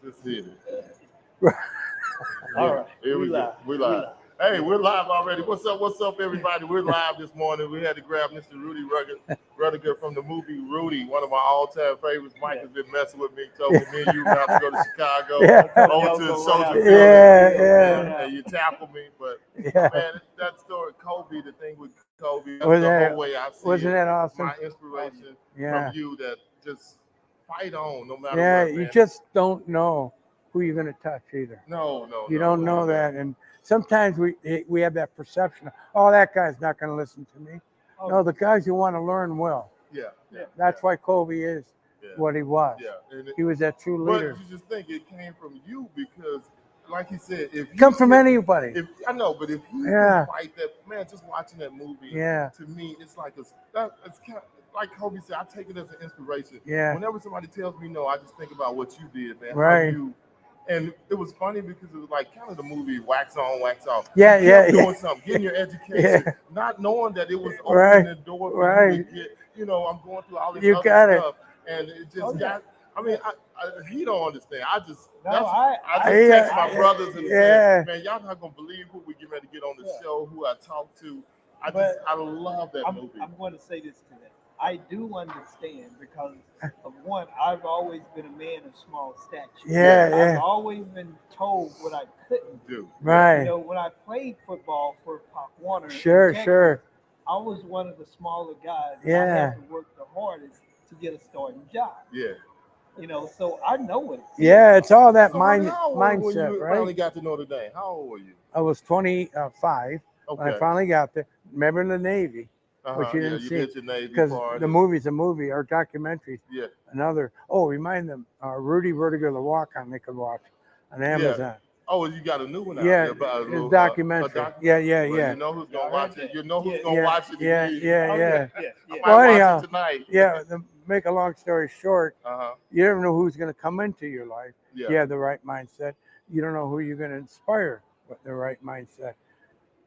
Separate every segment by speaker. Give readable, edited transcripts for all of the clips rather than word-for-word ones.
Speaker 1: Just hit it.
Speaker 2: All right.
Speaker 1: Here we go. We live. Hey, we're live already. What's up? What's up, everybody? We're live this morning. We had to grab Mr. Rudy Rudiger from the movie Rudy, one of my all-time favorites. Mike has been messing with me, told me and you about to go to Chicago, over to the Soldier Field, and you tackled me. But man, that story, Kobe, the thing with Kobe, that's the whole way I see
Speaker 3: wasn't
Speaker 1: it.
Speaker 3: that awesome?
Speaker 1: My inspiration from you, that just fight on no matter what.
Speaker 3: Yeah,
Speaker 1: man.
Speaker 3: you just don't know who you're going to touch either.
Speaker 1: No.
Speaker 3: You don't know that, and sometimes we have that perception of, oh, that guy's not going to listen to me. No, the guys who want to learn will.
Speaker 1: Yeah.
Speaker 3: That's why Kobe is what he was.
Speaker 1: Yeah.
Speaker 3: He was that true leader.
Speaker 1: But you just think it came from you because, like he said, if
Speaker 3: Come from anybody.
Speaker 1: I know, but if he can fight that, man, just watching that movie, to me, it's like it's kind of, like Kobe said, I take it as an inspiration.
Speaker 3: Yeah.
Speaker 1: Whenever somebody tells me no, I just think about what you did, man.
Speaker 3: Right.
Speaker 1: And it was funny because it was like kind of the movie Wax On, Wax Off.
Speaker 3: Yeah.
Speaker 1: Doing something, getting your education, not knowing that it was opening the door for you to get, I'm going through all this other stuff. And it just got, I mean, he don't understand. I just text my brothers and say, man, y'all not going to believe who we get ready to get on the show, who I talk to. I love that movie.
Speaker 2: I'm going to say this to that. I do understand because of one, I've always been a man of small stature. I've always been told what I couldn't do.
Speaker 3: Right.
Speaker 2: When I played football for Pop Warner,
Speaker 3: Sure.
Speaker 2: I was one of the smaller guys. I had to work the hardest to get a starting job.
Speaker 1: Yeah.
Speaker 2: So I know it.
Speaker 3: Yeah, it's all that
Speaker 1: mindset,
Speaker 3: when
Speaker 1: you
Speaker 3: right?
Speaker 1: Finally got to Notre Dame. How old were you?
Speaker 3: I was 25 when I finally got there. Remember in the Navy, which you didn't see because the movie's a movie or documentaries.
Speaker 1: Yeah.
Speaker 3: Another. Oh, remind them, Rudy Vertigo, the walk-on they could watch on Amazon.
Speaker 1: Yeah. Oh, you got a new one out
Speaker 3: there.
Speaker 1: Yeah,
Speaker 3: it's documentary. Yeah.
Speaker 1: Well, you know who's gonna watch it. You know who's gonna watch it.
Speaker 3: Yeah.
Speaker 1: I might watch it tonight.
Speaker 3: Yeah. Make a long story short, you never know who's going to come into your life.
Speaker 1: Yeah.
Speaker 3: You have the right mindset. You don't know who you're going to inspire with the right mindset.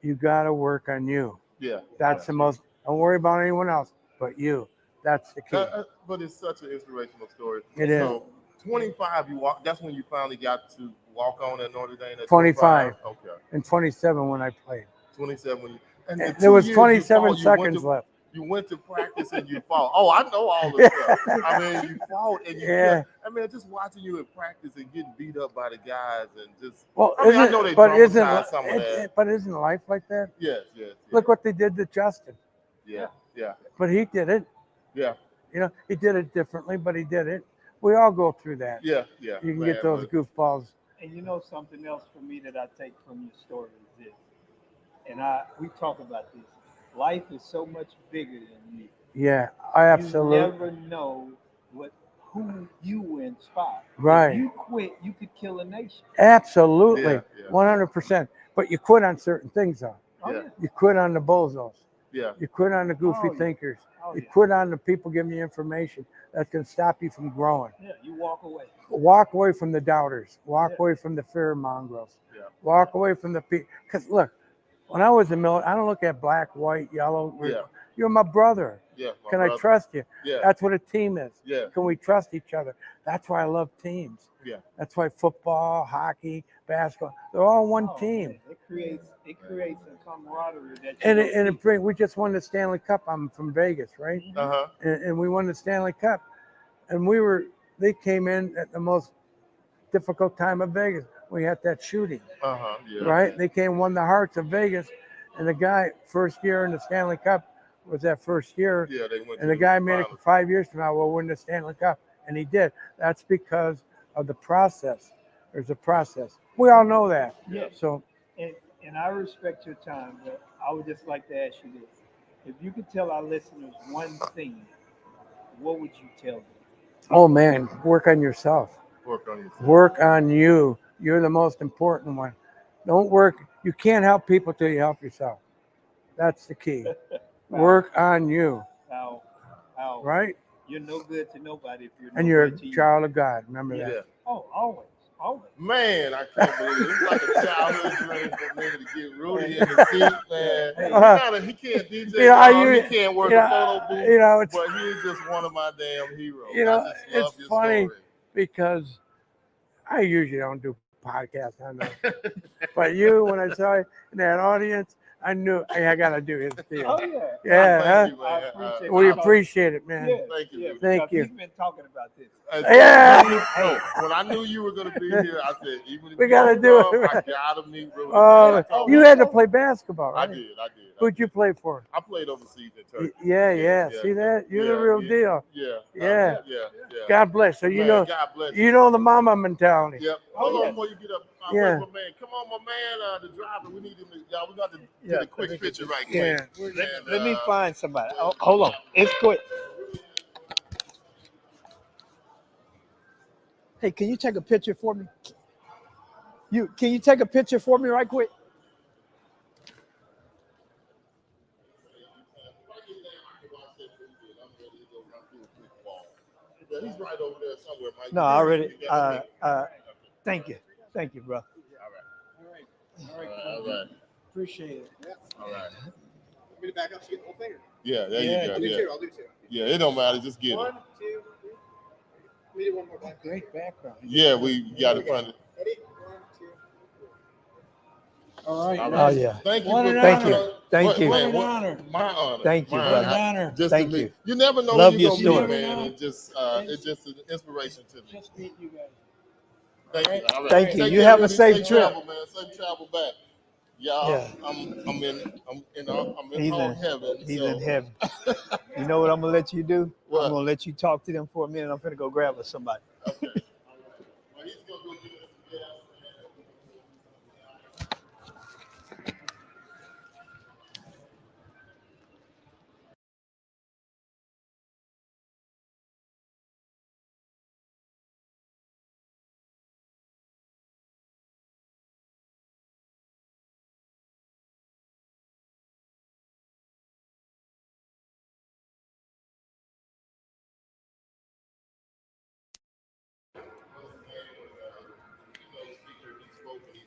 Speaker 3: You got to work on you.
Speaker 1: Yeah.
Speaker 3: That's the most. Don't worry about anyone else but you. That's the key.
Speaker 1: But it's such an inspirational story.
Speaker 3: It is.
Speaker 1: So 25, that's when you finally got to walk on at Notre Dame. At
Speaker 3: 25.
Speaker 1: Okay.
Speaker 3: And 27 when I played.
Speaker 1: 27. And
Speaker 3: there was 27 seconds left.
Speaker 1: You went to practice and you fought. Oh, I know all this stuff. I mean, you fought and you I mean, just watching you in practice and getting beat up by the guys and just.
Speaker 3: Well,
Speaker 1: I know they dramatized some of that.
Speaker 3: But isn't life like that?
Speaker 1: Yes.
Speaker 3: Look what they did to Justin.
Speaker 1: Yeah.
Speaker 3: But he did it.
Speaker 1: Yeah.
Speaker 2: He did it differently, but he did it. We all go through that.
Speaker 1: Yeah.
Speaker 2: You can get those goofballs. And something else for me that I take from your story is this, and we talk about this. Life is so much bigger than you.
Speaker 3: Yeah, I absolutely.
Speaker 2: You never know who you inspire.
Speaker 3: Right.
Speaker 2: If you quit, you could kill a nation.
Speaker 3: Absolutely, 100%. But you quit on certain things, though.
Speaker 1: Yeah.
Speaker 3: You quit on the bozos.
Speaker 1: Yeah.
Speaker 3: You quit on the goofy thinkers. You quit on the people giving you information that's going to stop you from growing.
Speaker 2: Yeah, you walk away.
Speaker 3: Walk away from the doubters. Walk away from the fear mongers.
Speaker 1: Yeah.
Speaker 3: Walk away from the people. Because look, when I was in the military, I don't look at black, white, yellow.
Speaker 1: Yeah.
Speaker 3: You're my brother.
Speaker 1: Yeah.
Speaker 3: Can I trust you?
Speaker 1: Yeah.
Speaker 3: That's what a team is.
Speaker 1: Yeah.
Speaker 3: Can we trust each other? That's why I love teams.
Speaker 1: Yeah.
Speaker 3: That's why football, hockey, basketball, they're all one team.
Speaker 2: It creates a camaraderie that
Speaker 3: And we just won the Stanley Cup. I'm from Vegas, right? And we won the Stanley Cup. And they came in at the most difficult time of Vegas. We had that shooting. Right? They came, won the hearts of Vegas. And the guy, first year in the Stanley Cup was that first year.
Speaker 1: Yeah, they went.
Speaker 3: And the guy made it 5 years from now, we'll win the Stanley Cup. And he did. That's because of the process. There's a process. We all know that.
Speaker 2: Yeah.
Speaker 3: So.
Speaker 2: And I respect your time, but I would just like to ask you this. If you could tell our listeners one thing, what would you tell them?
Speaker 3: Oh, man, work on yourself.
Speaker 1: Work on yourself.
Speaker 3: Work on you. You're the most important one. Don't work. You can't help people till you help yourself. That's the key. Work on you. Right?
Speaker 2: You're no good to nobody if you're
Speaker 3: and you're a child of God. Remember that.
Speaker 2: Oh, always.
Speaker 1: Man, I can't believe it. It's like a childhood dream for me to get Rudy in the seat, man. He can't DJ, he can't work a photo booth, but he's just one of my damn heroes.
Speaker 3: It's funny because I usually don't do podcasts, I know. But you, when I saw you in that audience, I knew I got to do his deal.
Speaker 2: Oh yeah.
Speaker 3: Yeah,
Speaker 1: Thank you, man.
Speaker 3: we appreciate it, man.
Speaker 2: Yeah,
Speaker 1: Thank you,
Speaker 2: yeah,
Speaker 1: Rudy.
Speaker 3: Thank
Speaker 2: because
Speaker 3: you.
Speaker 2: He's been talking about this.
Speaker 3: Yeah.
Speaker 1: No, when I knew you were gonna be here, I said, even if
Speaker 3: We
Speaker 1: you
Speaker 3: gotta
Speaker 1: don't
Speaker 3: do
Speaker 1: come,
Speaker 3: it.
Speaker 1: I gotta meet Rudy.
Speaker 3: Oh, you had to play basketball,
Speaker 1: I
Speaker 3: right?
Speaker 1: did.
Speaker 3: Who'd you play for?
Speaker 1: I played overseas in Turkey.
Speaker 3: Yeah. See that? You're the real deal.
Speaker 1: Yeah.
Speaker 3: God bless. So you know,
Speaker 1: God bless
Speaker 3: you know the mama mentality.
Speaker 1: Yep. Hold on before you get up. My man. Come on, my man, the driver. We need him to, y'all. We got to get a quick picture right quick.
Speaker 2: Let me find somebody. Oh, hold on. It's quick. Hey, can you take a picture for me? Can you take a picture for me right quick?
Speaker 1: He's right over there somewhere, Mike.
Speaker 2: No, I already. Thank you, bro.
Speaker 1: All right.
Speaker 2: Appreciate it.
Speaker 1: All right.
Speaker 4: Want me to back up so you get the whole finger?
Speaker 1: Yeah, there you go.
Speaker 4: I'll do two. I'll do two.
Speaker 1: Yeah, it don't matter. Just get it.
Speaker 4: 1, 2, 3. Let me do one more back.
Speaker 2: Great background.
Speaker 1: Yeah, we got to find it.
Speaker 4: Ready? 1, 2, 3.
Speaker 3: All right.
Speaker 2: Oh yeah.
Speaker 1: Thank you.
Speaker 3: What an
Speaker 2: Thank you.
Speaker 3: honor.
Speaker 2: Thank you.
Speaker 3: What an honor.
Speaker 1: My honor.
Speaker 2: Thank you,
Speaker 1: My
Speaker 2: brother.
Speaker 3: honor.
Speaker 1: Just
Speaker 2: Thank
Speaker 1: to meet.
Speaker 2: you.
Speaker 1: You never know
Speaker 2: Love
Speaker 1: who
Speaker 2: your
Speaker 1: you're gonna
Speaker 2: story.
Speaker 1: meet, man. It's just an inspiration to me.
Speaker 3: Just meet you guys.
Speaker 1: Thank you. All right.
Speaker 2: Thank you.
Speaker 1: Take
Speaker 2: You
Speaker 1: care,
Speaker 2: have a
Speaker 1: Rudy.
Speaker 2: safe trip.
Speaker 1: Travel, man. Safe travel back. Y'all,
Speaker 2: Yeah.
Speaker 1: I'm in
Speaker 2: He's
Speaker 1: home
Speaker 2: in-
Speaker 1: heaven.
Speaker 2: He's
Speaker 1: so.
Speaker 2: in heaven. You know what I'm gonna let you do?
Speaker 1: What?
Speaker 2: I'm gonna let you talk to them for a minute. I'm gonna go grab with somebody.
Speaker 1: Okay. Well, he's gonna go get us some gas,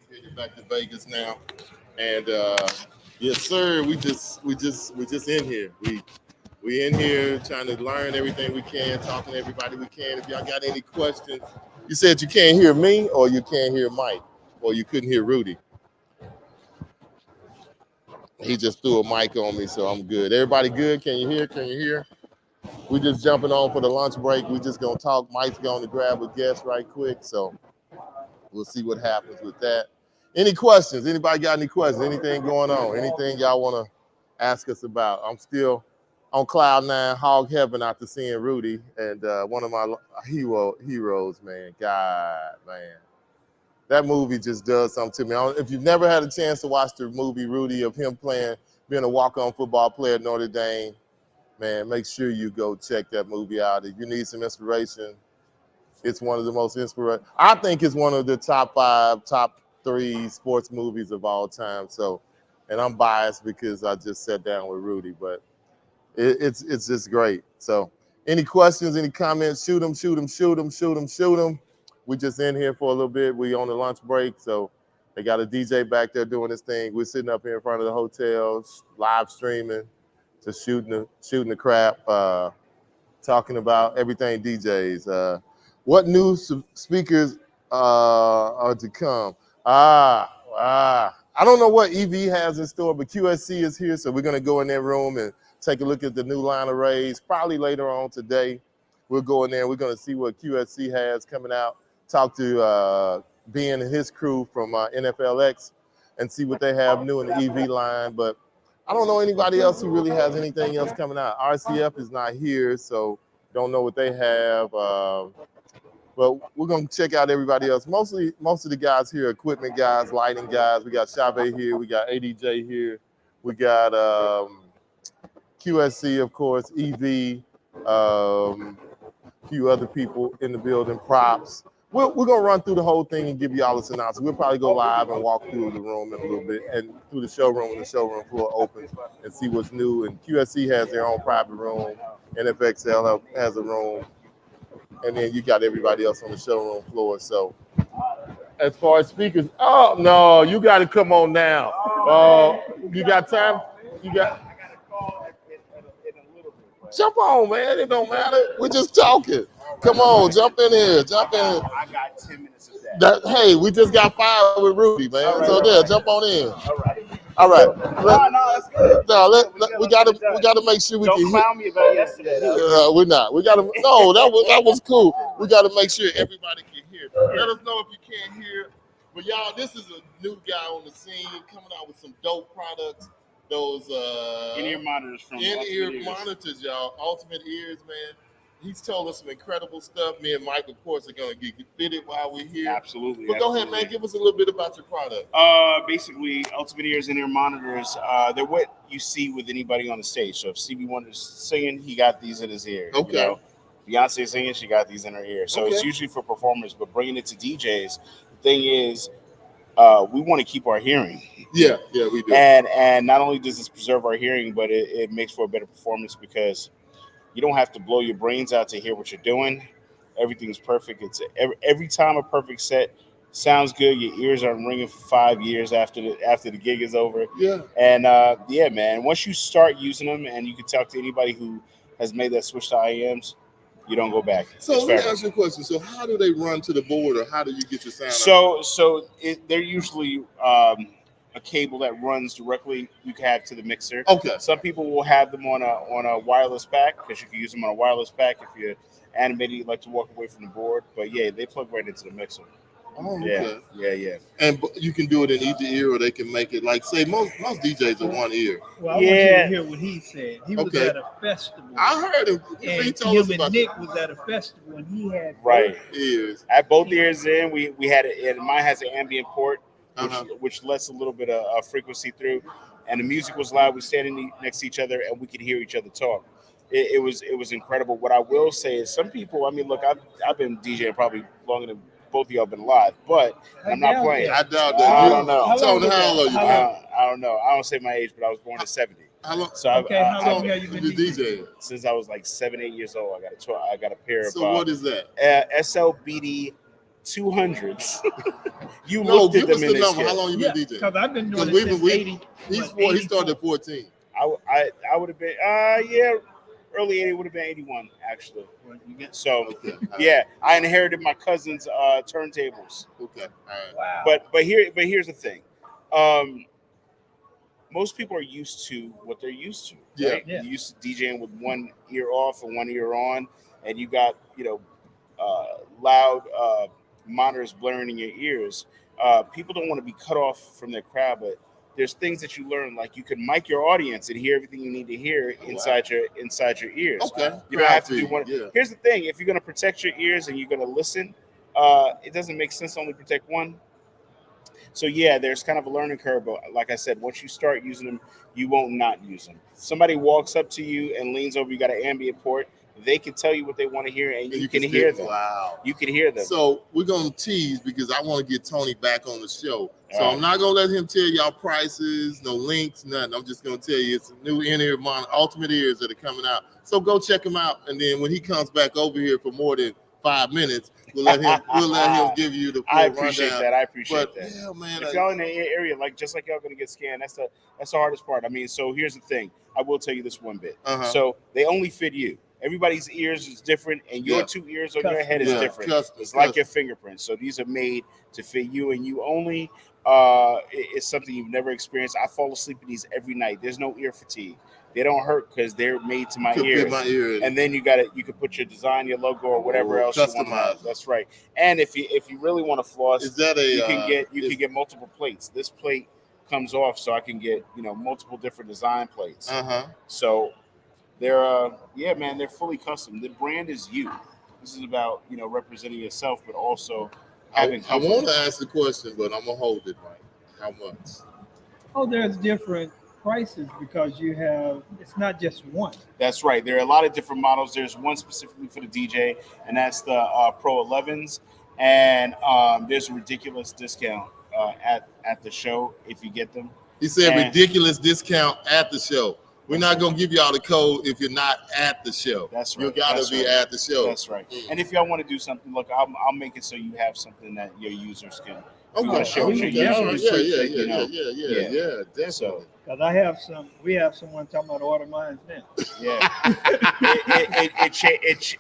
Speaker 1: He's headed back to Vegas now, and yes, sir. We just in here. We in here trying to learn everything we can, talking to everybody we can. If y'all got any questions, you said you can't hear me, or you can't hear Mike, or you couldn't hear Rudy. He just threw a mic on me, so I'm good. Everybody good? Can you hear? Can you hear? We just jumping on for the lunch break. We just gonna talk. Mike's going to grab a guest right quick, so we'll see what happens with that. Any questions? Anybody got any questions? Anything going on? Anything y'all want to ask us about? I'm still on cloud nine, hog heaven after seeing Rudy, and one of my heroes, man. God, man. That movie just does something to me. If you've never had a chance to watch the movie Rudy of him being a walk-on football player at Notre Dame, man, make sure you go check that movie out. If you need some inspiration, it's one of the most inspirational. I think it's one of the top 5, top 3 sports movies of all time. So, and I'm biased because I just sat down with Rudy, but it's just great. So, any questions, any comments, shoot them. We just in here for a little bit. We on the lunch break, so they got a DJ back there doing this thing. We're sitting up here in front of the hotel, live streaming, just shooting the crap, talking about everything DJs. What new speakers are to come? I don't know what EV has in store, but QSC is here, so we're gonna go in their room and take a look at the new line of rays. Probably later on today, we'll go in there. We're gonna see what QSC has coming out. Talk to Ben and his crew from NFLX and see what they have new in the EV line. But I don't know anybody else who really has anything else coming out. RCF is not here, so don't know what they have. But we're gonna check out everybody else. Most of the guys here are equipment guys, lighting guys. We got Chavez here, we got ADJ here, we got QSC, of course, EV, a few other people in the building, props. We're gonna run through the whole thing and give you all the synopsis. We'll probably go live and walk through the room in a little bit and through the showroom when the showroom floor opens and see what's new. And QSC has their own private room. NFXL has a room. And then you got everybody else on the showroom floor. So as far as speakers, oh no, you got to come on now. You got time? You got. Jump on, man. It don't matter. We're just talking. Come on, jump in here. Jump in.
Speaker 4: I got 10 minutes of that.
Speaker 1: Hey, we just got fired with Rudy, man.
Speaker 5: All right,
Speaker 1: So
Speaker 5: all
Speaker 1: there,
Speaker 5: right.
Speaker 1: jump on in.
Speaker 5: All right.
Speaker 1: All right.
Speaker 5: No, that's good.
Speaker 1: No, we
Speaker 5: Let's get it
Speaker 1: gotta
Speaker 5: done.
Speaker 1: make sure we
Speaker 5: Don't
Speaker 1: can hit.
Speaker 5: clown me about yesterday, though.
Speaker 1: We're not. We gotta. No, that was cool. We gotta make sure everybody can hear. Let us know if you can't hear. But y'all, this is a new guy on the scene coming out with some dope products. Those
Speaker 5: In-ear monitors from
Speaker 1: in-ear
Speaker 5: Ultimate Ears.
Speaker 1: monitors, y'all. Ultimate Ears, man. He's told us some incredible stuff. Me and Mike, of course, are gonna get fitted while we're here.
Speaker 5: Absolutely.
Speaker 1: But go ahead, man. Give us a little bit about your product.
Speaker 5: Basically, Ultimate Ears in-ear monitors. They're what you see with anybody on the stage. So if Stevie Wonder's singing, he got these in his ear.
Speaker 1: Okay.
Speaker 5: You know? Beyonce singing, she got these in her ear. So it's
Speaker 1: Okay.
Speaker 5: usually for performers, but bringing it to DJs, the thing is, we want to keep our hearing.
Speaker 1: Yeah, we do.
Speaker 5: And not only does this preserve our hearing, but it makes for a better performance because you don't have to blow your brains out to hear what you're doing. Everything's perfect. It's every time a perfect set sounds good. Your ears aren't ringing for 5 years after the gig is over.
Speaker 1: Yeah.
Speaker 5: And yeah, man. Once you start using them, and you can talk to anybody who has made that switch to IEMs, you don't go back.
Speaker 1: So let me ask you a question. So how do they run to the board, or how do you get your sound?
Speaker 5: So they're usually a cable that runs directly. You can have to the mixer.
Speaker 1: Okay.
Speaker 5: Some people will have them on a wireless pack because you can use them on a wireless pack if you're animated, you like to walk away from the board. But yeah, they plug right into the mixer.
Speaker 1: Oh, okay.
Speaker 5: Yeah.
Speaker 1: And you can do it in either ear, or they can make it like, say, most DJs are one ear.
Speaker 2: Well, I want you to hear what he said. He was
Speaker 1: Okay.
Speaker 2: at a festival.
Speaker 1: I heard him. He
Speaker 2: And
Speaker 1: told us
Speaker 2: him
Speaker 1: about
Speaker 2: and Nick was at a festival, and he had
Speaker 5: Right.
Speaker 1: ears.
Speaker 5: At both ears in, we had it, and mine has an ambient port, which lets a little bit of frequency through, and the music was loud. We standing next to each other, and we could hear each other talk. It was incredible. What I will say is, some people. I mean, look, I've been DJing probably longer than both of y'all been live, but I'm not playing.
Speaker 1: I doubt that.
Speaker 5: I don't know.
Speaker 1: Tony, how old are you?
Speaker 5: I don't know. I don't say my age, but I was born in '70.
Speaker 1: How long?
Speaker 5: So
Speaker 2: how
Speaker 5: I've
Speaker 2: long have you been
Speaker 5: DJing? Since I was like 7, 8 years old. I got a pair of.
Speaker 1: So what is that?
Speaker 5: SLBD 200s. You
Speaker 1: No,
Speaker 5: looked at
Speaker 1: give
Speaker 5: them
Speaker 1: us
Speaker 5: in
Speaker 1: the
Speaker 5: this
Speaker 1: number.
Speaker 5: kit.
Speaker 1: How long you been DJing?
Speaker 2: Because I've been doing it since 80.
Speaker 1: He started at 14.
Speaker 5: I would have been early 80 would have been 81 actually. So yeah, I inherited my cousin's turntables.
Speaker 1: Okay. All right.
Speaker 2: Wow.
Speaker 5: But here's the thing. Most people are used to what they're used to. Right?
Speaker 2: Yeah.
Speaker 5: You're used to DJing with one ear off and one ear on, and you got loud monitors blaring in your ears. People don't want to be cut off from their crowd, but there's things that you learn, like you can mic your audience and hear everything you need to hear inside your ears.
Speaker 1: Okay.
Speaker 5: You don't have to do one.
Speaker 1: Yeah.
Speaker 5: Here's the thing: if you're going to protect your ears and you're going to listen, it doesn't make sense to only protect one. So yeah, there's kind of a learning curve, but like I said, once you start using them, you won't not use them. Somebody walks up to you and leans over, you got an ambient port, they can tell you what they want to hear, and you can hear them.
Speaker 1: Wow.
Speaker 5: You can hear them.
Speaker 1: So we're going to tease, because I want to get Tony back on the show. So I'm not going to let him tell y'all prices, no links, nothing. I'm just going to tell you it's a new in-ear monitor, Ultimate Ears that are coming out. So go check him out, and then when he comes back over here for more than 5 minutes, we'll let him give you the full
Speaker 5: I appreciate
Speaker 1: rundown.
Speaker 5: that. I appreciate that.
Speaker 1: Yeah, man.
Speaker 5: If y'all in the area, just like y'all gonna get scanned, that's the hardest part. I mean, so here's the thing. I will tell you this one bit. So they only fit you. Everybody's ears is different, and your 2 ears on your head is different. It's like your fingerprints. So these are made to fit you and you only. It's something you've never experienced. I fall asleep in these every night. There's no ear fatigue. They don't hurt because they're made to my ears. And then you can put your design, your logo, or whatever else you want to have. That's right. And if you really want to floss, you can get multiple plates. This plate comes off, so I can get multiple different design plates. So they're they're fully custom. The brand is you. This is about representing yourself, but also having.
Speaker 1: I want to ask the question, but I'm gonna hold it. Right? How much? Oh,
Speaker 2: there's different prices because it's not just one.
Speaker 5: That's right. There are a lot of different models. There's one specifically for the DJ, and that's the Pro 11s. And there's a ridiculous discount at the show if you get them.
Speaker 1: He said ridiculous discount at the show. We're not going to give y'all the code if you're not at the show.
Speaker 5: That's right.
Speaker 1: You got to be at the show.
Speaker 5: That's right. And if y'all want to do something, look, I'll make it so you have something that your users can.
Speaker 1: Okay.
Speaker 5: Share with your users.
Speaker 1: Yeah, definitely.
Speaker 2: Because we have someone talking about order mines now.
Speaker 5: Yeah.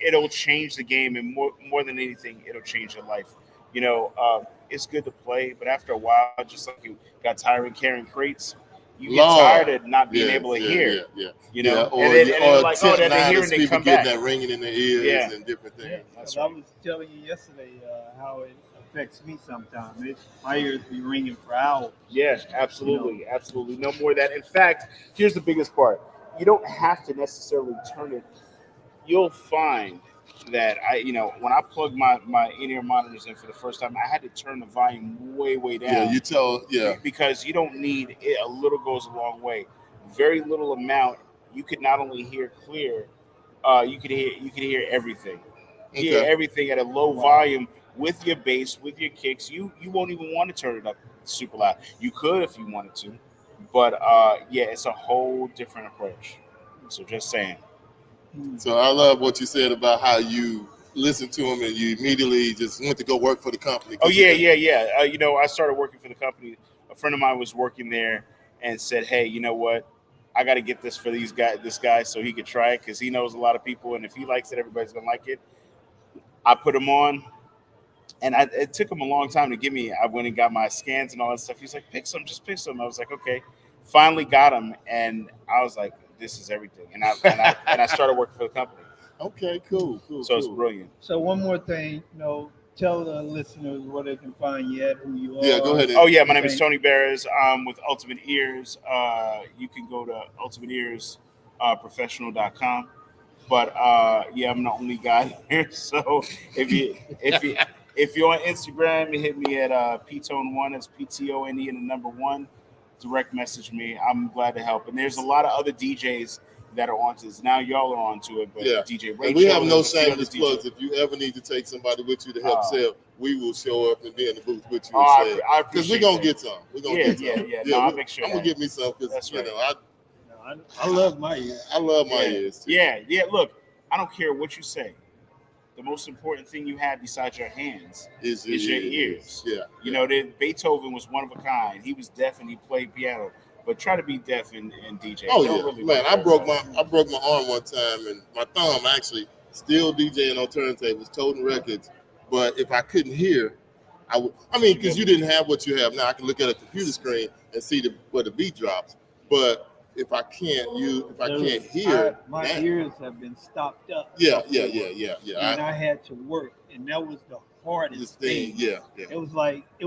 Speaker 5: It'll change the game, and more than anything, it'll change your life. it's good to play, but after a while, just like you got tired of carrying crates, you get tired of not being able to hear. And then like, that they hear and they come back.
Speaker 1: That ringing in their ears and different things.
Speaker 2: That's right. I was telling you yesterday how it affects me sometimes. My ears be ringing for hours.
Speaker 5: Yeah, absolutely, absolutely. No more of that. In fact, here's the biggest part: you don't have to necessarily turn it. You'll find that when I plugged my in-ear monitors in for the first time, I had to turn the volume way down. Because you don't need it. A little goes a long way. Very little amount. You could not only hear clear, you could hear everything. Hear everything at a low volume with your bass, with your kicks. You won't even want to turn it up super loud. You could if you wanted to, but it's a whole different approach. So just saying.
Speaker 1: So I love what you said about how you listened to him and you immediately just went to go work for the company.
Speaker 5: Oh yeah. I started working for the company. A friend of mine was working there and said, "Hey, you know what? I got to get this for this guy so he could try it because he knows a lot of people, and if he likes it, everybody's gonna like it." I put him on, and it took him a long time to give me. I went and got my scans and all that stuff. He's like, "Pick some, just pick some." I was like, "Okay." Finally got him, and I was like, "This is everything." And I started working for the company.
Speaker 1: Okay, cool.
Speaker 5: So it's brilliant.
Speaker 2: So one more thing, tell the listeners where they can find you at, who you are.
Speaker 1: Yeah, go ahead.
Speaker 5: Oh yeah, my name is Tony Barris. With Ultimate Ears. You can go to ultimateearsprofessional.com. But I'm the only guy here. So if you're on Instagram, you hit me at ptone1. That's PTONE and the number 1. Direct message me. I'm glad to help. And there's a lot of other DJs that are onto this. Now y'all are onto it, but DJ Rachel.
Speaker 1: And we have no shameless plugs. If you ever need to take somebody with you to help sell, we will show up and be in the booth with you. Because we're gonna get some. We're gonna get some.
Speaker 5: No, I'll make sure.
Speaker 1: I'm gonna get me some because
Speaker 2: I love my ears.
Speaker 1: I love my ears too.
Speaker 5: Yeah. Look, I don't care what you say. The most important thing you have besides your hands is your ears. Beethoven was one of a kind. He was deaf and he played piano. But try to be deaf and DJ.
Speaker 1: Oh yeah, man! I broke my arm one time and my thumb actually. Still DJing on turntables, toting records. But if I couldn't hear, because you didn't have what you have now. I can look at a computer screen and see where the beat drops. But if I can't hear,
Speaker 2: my ears have been stopped up.
Speaker 1: Yeah.
Speaker 2: And I had to work, and that was the hardest thing. Yeah. It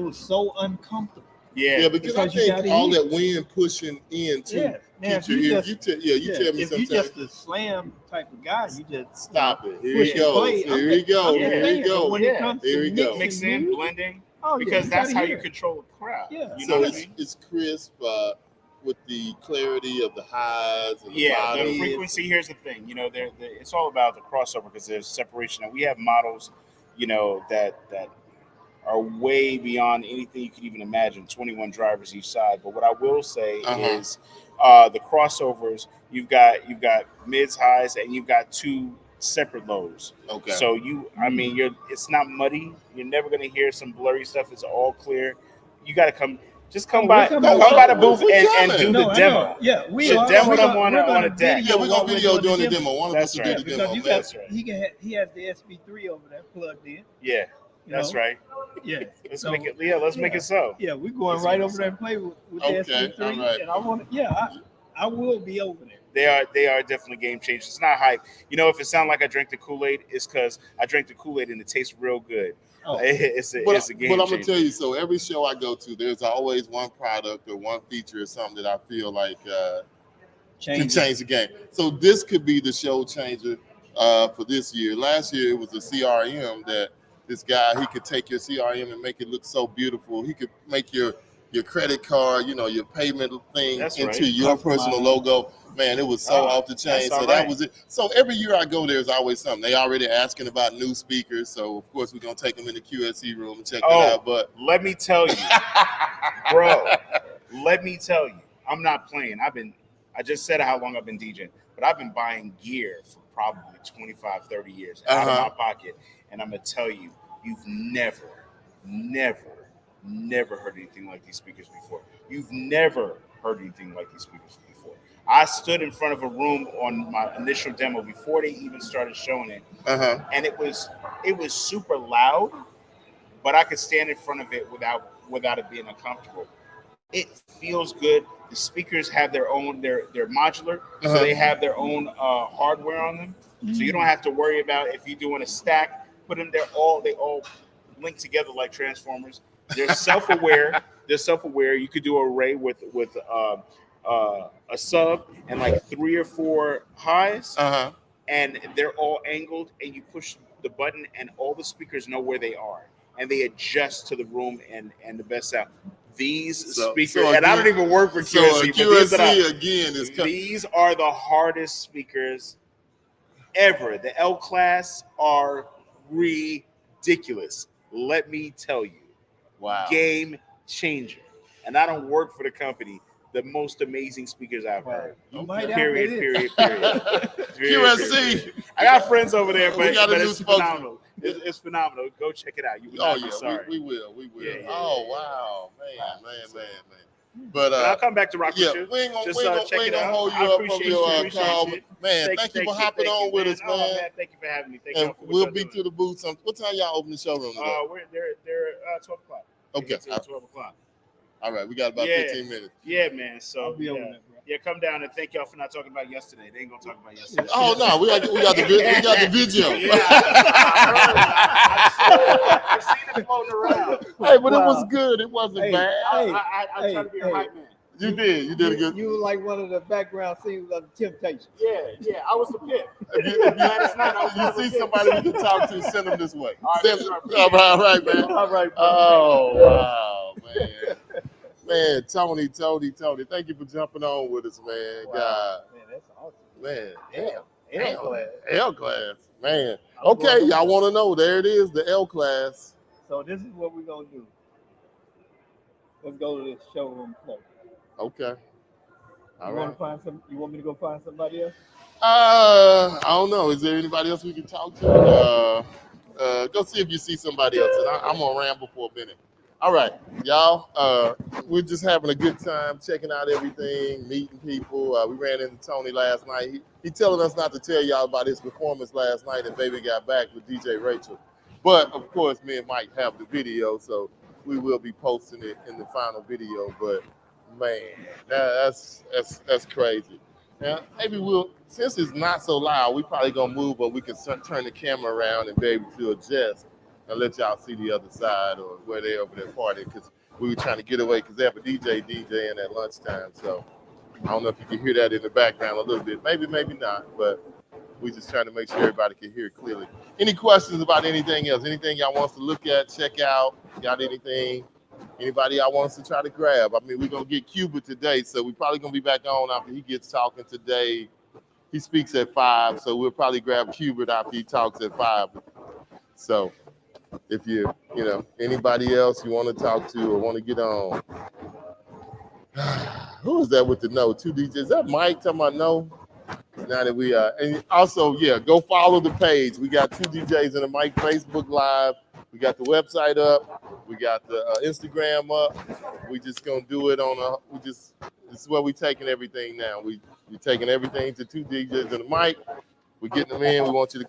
Speaker 2: was so uncomfortable.
Speaker 1: Yeah, because I think all that wind pushing in to keep your ears. You tell me
Speaker 2: if you're just a slam type of guy, you just
Speaker 1: stop it. Here we go. Here we go.
Speaker 2: When it comes to
Speaker 5: mixing, blending, because that's how you control the crowd.
Speaker 2: Yeah.
Speaker 1: So it's crisp with the clarity of the highs and the bottoms.
Speaker 5: The frequency. Here's the thing. It's all about the crossover because there's separation. And we have models, that are way beyond anything you could even imagine. 21 drivers each side. But what I will say is the crossovers. You've got mids, highs, and you've got 2 separate lows. Okay. So it's not muddy. You're never gonna hear some blurry stuff. It's all clear. You got to come by the booth and do the demo.
Speaker 2: Yeah,
Speaker 5: we demo them on a deck.
Speaker 1: Yeah, we're gonna video doing the demo. One of us will do the demo.
Speaker 2: That's right. He has the SB3 over there plugged in.
Speaker 5: Yeah. That's right.
Speaker 2: Yeah.
Speaker 5: Let's make it. Yeah, let's make it so.
Speaker 2: Yeah, we're going right over there and play with the SB3. Right. And I want to. I will be over there.
Speaker 5: They are definitely game changers. It's not hype. If it sounds like I drank the Kool-Aid, it's because I drank the Kool-Aid and it tastes real good. Oh. It's a game changer.
Speaker 1: But I'm gonna tell you. So every show I go to, there's always one product or one feature or something that I feel like can change the game. So this could be the show changer for this year. Last year it was a CRM that. This guy, he could take your CRM and make it look so beautiful. He could make your credit card, your payment thing into your personal logo. Man, it was so off the chain. So that was it. So every year I go, there's always something. They already asking about new speakers. So of course we're gonna take them in the QSC room and check that out. But
Speaker 5: let me tell you, bro. Let me tell you, I'm not playing. I just said how long I've been DJing, but I've been buying gear for probably 25, 30 years out of my pocket. And I'm going to tell you, you've never heard anything like these speakers before. You've never heard anything like these speakers before. I stood in front of a room on my initial demo before they even started showing it. And it was super loud, but I could stand in front of it without it being uncomfortable. It feels good. The speakers have their own, they're modular, so they have their own hardware on them. So you don't have to worry about if you're doing a stack, put them there they all link together like transformers. They're self-aware. They're self-aware. You could do an array with a sub and like 3 or 4 highs, and they're all angled, and you push the button and all the speakers know where they are, and they adjust to the room and the best sound. These speakers, again, and I don't even work for QSC, but these are the hardest speakers ever. The L class are ridiculous. Let me tell you.
Speaker 1: Wow.
Speaker 5: Game changer. And I don't work for the company. The most amazing speakers I've heard. Period.
Speaker 1: QSC.
Speaker 5: I got friends over there, but
Speaker 1: it's
Speaker 5: phenomenal. It's phenomenal. Go check it out. You will not be sorry.
Speaker 1: We will.
Speaker 5: Yeah,
Speaker 1: wow, man. But
Speaker 5: I'll come back to rock with you.
Speaker 1: We ain't gonna hold you up from your call. Man, thank you for hopping on with us, man.
Speaker 5: Oh, man. Thank you for having me.
Speaker 1: And we'll be to the booth. What time y'all open the showroom today?
Speaker 5: They're 12 o'clock.
Speaker 1: Okay.
Speaker 5: 12 o'clock.
Speaker 1: All right, we got about 15 minutes.
Speaker 5: Yeah, man. So come down and thank y'all for not talking about yesterday. They ain't gonna talk about yesterday.
Speaker 1: Oh no, we got the video.
Speaker 5: I've seen it floating around.
Speaker 1: Hey, but it was good. It wasn't bad.
Speaker 5: I tried to be a hype man.
Speaker 1: You did a good.
Speaker 2: You were like one of the background scenes of the Temptations.
Speaker 5: Yeah. I was the pit.
Speaker 1: If you see somebody we can talk to, send them this way.
Speaker 5: All
Speaker 1: right, man.
Speaker 2: All right, bro.
Speaker 1: Oh wow, man. Man, Tony, thank you for jumping on with us, man.
Speaker 2: Wow.
Speaker 1: God,
Speaker 2: Man, that's awesome.
Speaker 1: Man,
Speaker 2: L class.
Speaker 1: L class, man. Okay, y'all want to know? There it is, the L class.
Speaker 2: So this is what we're gonna do. Let's go to this showroom floor.
Speaker 1: Okay.
Speaker 2: You want me to go find somebody else?
Speaker 1: I don't know. Is there anybody else we can talk to? Go see if you see somebody else. And I'm gonna ramble for a minute. All right, y'all. We're just having a good time checking out everything, meeting people. We ran into Tony last night. He telling us not to tell y'all about his performance last night and Baby Got Back with DJ Rachel. But of course, me and Mike have the video, so we will be posting it in the final video. But man, that's crazy. Now, maybe since it's not so loud, we probably gonna move, but we can turn the camera around and be able to adjust and let y'all see the other side or where they over there partying, because we were trying to get away because they have a DJ in at lunchtime. So I don't know if you can hear that in the background a little bit. Maybe not, but we just trying to make sure everybody can hear it clearly. Any questions about anything else? Anything y'all want us to look at, check out? Got anything? Anybody y'all want us to try to grab? I mean, we're going to get Cuba today, so we're probably going to be back on after he gets talking today. He speaks at 5, so we'll probably grab Cuba after he talks at 5. So if anybody else you want to talk to or want to get on. Who is that with the no? 2 DJs. Is that Mike talking about no? Now that we and also, go follow the page. We got 2 DJs in the Mike Facebook Live. We got the website up. We got the Instagram up. We just gonna do it on this is where we taking everything now. We taking everything to 2 DJs in the mic. We're getting them in. We want you to,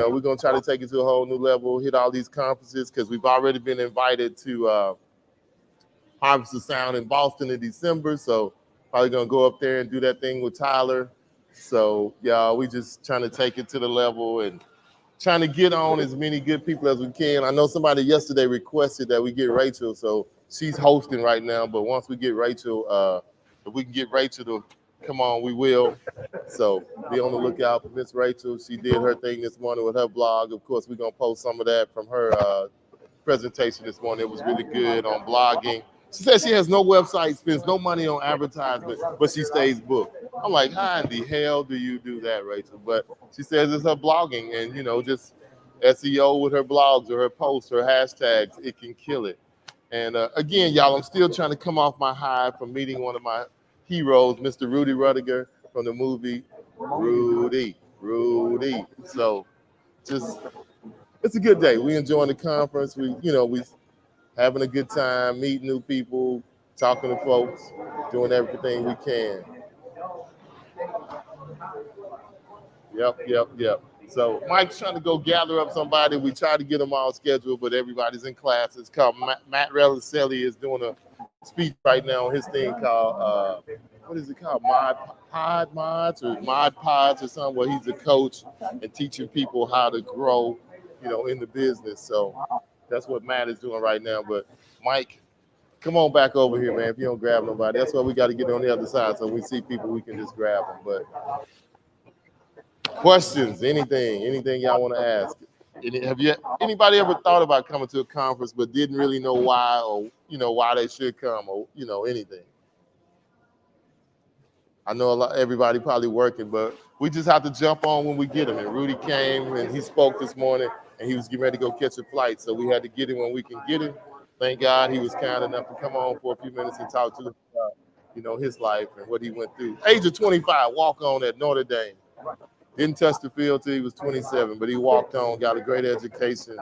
Speaker 1: we're gonna try to take it to a whole new level. Hit all these conferences because we've already been invited to Harvest of Sound in Boston in December. So probably gonna go up there and do that thing with Tyler. So we just trying to take it to the level and trying to get on as many good people as we can. I know somebody yesterday requested that we get Rachel, so she's hosting right now. But once we get Rachel, if we can get Rachel to come on, we will. So be on the lookout for Miss Rachel. She did her thing this morning with her blog. Of course, we're gonna post some of that from her presentation this morning. It was really good on blogging. She says she has no website, spends no money on advertisement, but she stays booked. I'm like, how in the hell do you do that, Rachel? But she says it's her blogging and, just SEO with her blogs or her posts or hashtags, it can kill it. And again, y'all, I'm still trying to come off my high from meeting one of my heroes, Mr. Rudy Rudiger from the movie Rudy. So it's a good day. We enjoying the conference. We having a good time, meeting new people, talking to folks, doing everything we can. Yep. So Mike's trying to go gather up somebody. We try to get them all scheduled, but everybody's in class. It's called Matt Relicelli is doing a speech right now on his thing called what is it called? Mods or Mod Pods or something, where he's a coach and teaching people how to grow, in the business. So that's what Matt is doing right now. But Mike, come on back over here, man. If you don't grab nobody, that's why we got to get on the other side. So when we see people, we can just grab them. But questions, anything y'all want to ask? Have anybody ever thought about coming to a conference but didn't really know why, or why they should come, or anything? I know everybody probably working, but we just have to jump on when we get them. And Rudy came and he spoke this morning, and he was getting ready to go catch a flight, so we had to get him when we can get him. Thank God he was kind enough to come on for a few minutes and talk to us about, his life and what he went through. Age of 25, walk on at Notre Dame. Didn't touch the field till he was 27, but he walked on, got a great education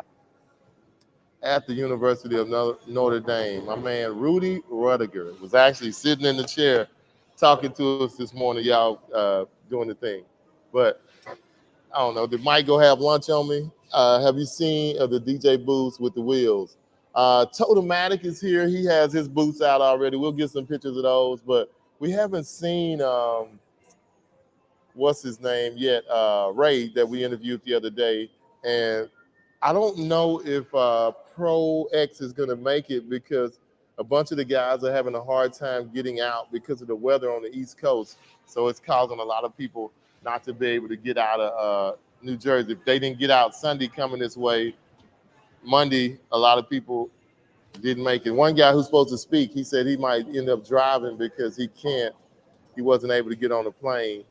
Speaker 1: at the University of Notre Dame. My man, Rudy Rudiger, was actually sitting in the chair talking to us this morning, y'all, doing the thing. But I don't know, did Mike go have lunch on me? Have you seen the DJ booths with the wheels? Totomatic is here. He has his booths out already. We'll get some pictures of those, but we haven't seen what's his name yet, Ray, that we interviewed the other day. And I don't know if Pro X is going to make it because a bunch of the guys are having a hard time getting out because of the weather on the East Coast. So it's causing a lot of people not to be able to get out of New Jersey. If they didn't get out Sunday coming this way, Monday, a lot of people didn't make it. One guy who's supposed to speak, he said he might end up driving because he wasn't able to get on the plane.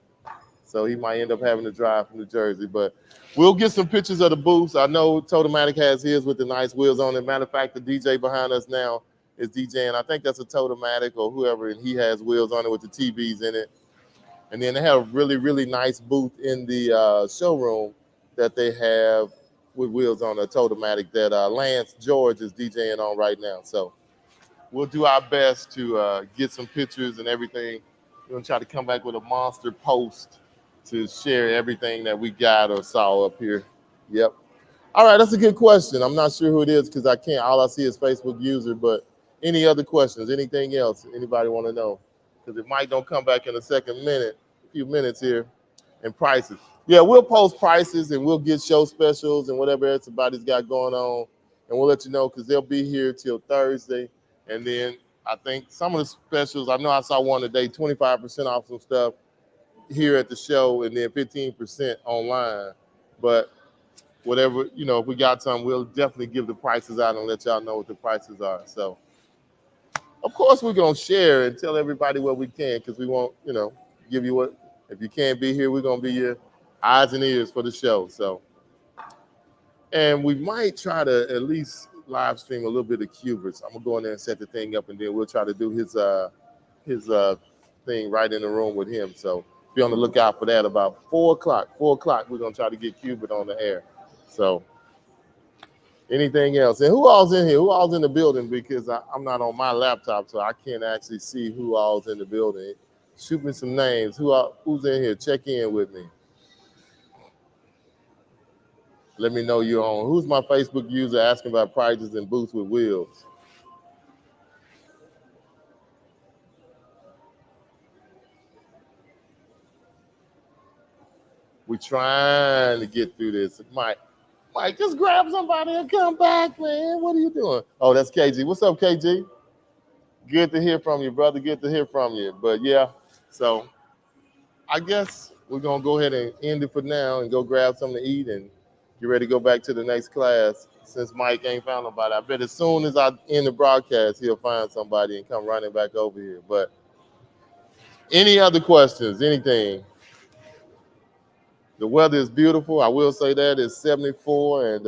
Speaker 1: So he might end up having to drive from New Jersey. But we'll get some pictures of the booths. I know Totomatic has his with the nice wheels on it. Matter of fact, the DJ behind us now is DJing. I think that's a Totomatic or whoever, and he has wheels on it with the TVs in it. And then they have a really, really nice booth in the showroom that they have with wheels on a Totomatic that Lance George is DJing on right now. So we'll do our best to get some pictures and everything. We're going to try to come back with a monster post to share everything that we got or saw up here. Yep. All right, that's a good question. I'm not sure who it is because I can't. All I see is Facebook user. But any other questions? Anything else? Anybody want to know? Because if Mike don't come back in a few minutes here, and prices. Yeah, we'll post prices and we'll get show specials and whatever else somebody's got going on, and we'll let you know because they'll be here till Thursday. And then I think some of the specials. I know I saw one today, 25% off some stuff here at the show, and then 15% online. But whatever, if we got some, we'll definitely give the prices out and let y'all know what the prices are. So, of course, we're going to share and tell everybody what we can because we won't, give you what. If you can't be here, we're going to be your eyes and ears for the show. So, and we might try to at least live stream a little bit of Cubert's. I'm going to go in there and set the thing up, and then we'll try to do his thing right in the room with him. So, be on the lookout for that about 4 o'clock. 4 o'clock, we're going to try to get Cubert on the air. So anything else? And who all's in here? Who all's in the building? Because I'm not on my laptop, so I can't actually see who all's in the building. Shoot me some names. Who's in here? Check in with me. Let me know you're on. Who's my Facebook user asking about prices and booths with wheels? We trying to get through this. Mike, just grab somebody and come back, man. What are you doing? Oh, that's KG. What's up, KG? Good to hear from you, brother. Good to hear from you. But yeah, so I guess we're going to go ahead and end it for now and go grab something to eat and get ready to go back to the next class since Mike ain't found nobody. I bet as soon as I end the broadcast, he'll find somebody and come running back over here. But any other questions, anything? The weather is beautiful. I will say that it's 74 and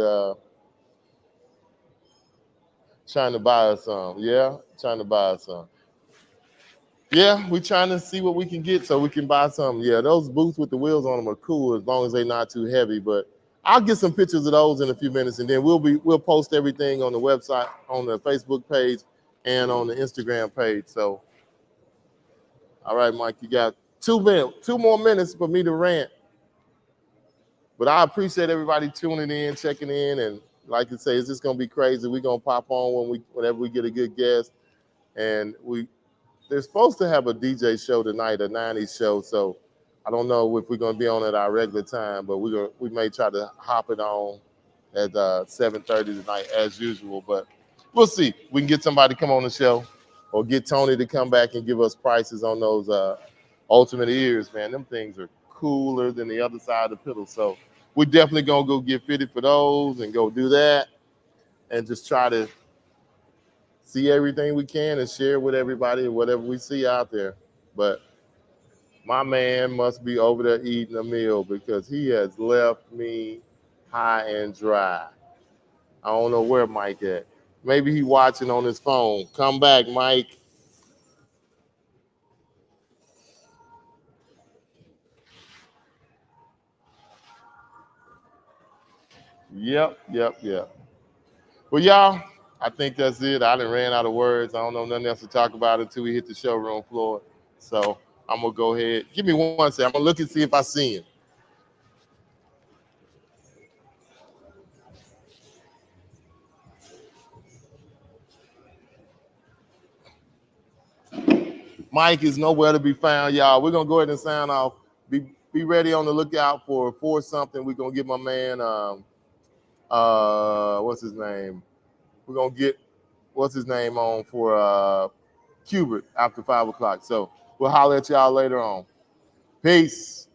Speaker 1: trying to buy us some. Yeah, trying to buy us some. Yeah, we're trying to see what we can get so we can buy some. Yeah, those boots with the wheels on them are cool as long as they're not too heavy. But I'll get some pictures of those in a few minutes, and then we'll post everything on the website, on the Facebook page, and on the Instagram page. So, all right, Mike, you got 2 more minutes for me to rant But I appreciate everybody tuning in, checking in, and like I say, it's just gonna be crazy. We're gonna pop on whenever we get a good guest, and they're supposed to have a DJ show tonight, a 90s show. So I don't know if we're gonna be on at our regular time, but we may try to hop it on at 7:30 tonight as usual. But we'll see. We can get somebody to come on the show, or get Tony to come back and give us prices on those Ultimate ears, man. Them things are cooler than the other side of the pillow. So we're definitely gonna go get fitted for those and go do that, and just try to see everything we can and share with everybody whatever we see out there. But my man must be over there eating a meal, because he has left me high and dry. I don't know where Mike at. Maybe he watching on his phone. Come back, Mike. Yep. Well, y'all, I think that's it. I done ran out of words. I don't know nothing else to talk about until we hit the showroom floor. So I'm gonna go ahead. Give me one second. I'm gonna look and see if I see him. Mike is nowhere to be found, y'all. We're gonna go ahead and sign off. Be ready on the lookout for something. We're gonna get my man what's his name? We're gonna get what's his name on for Cubert after 5 o'clock. So we'll holler at y'all later on. Peace.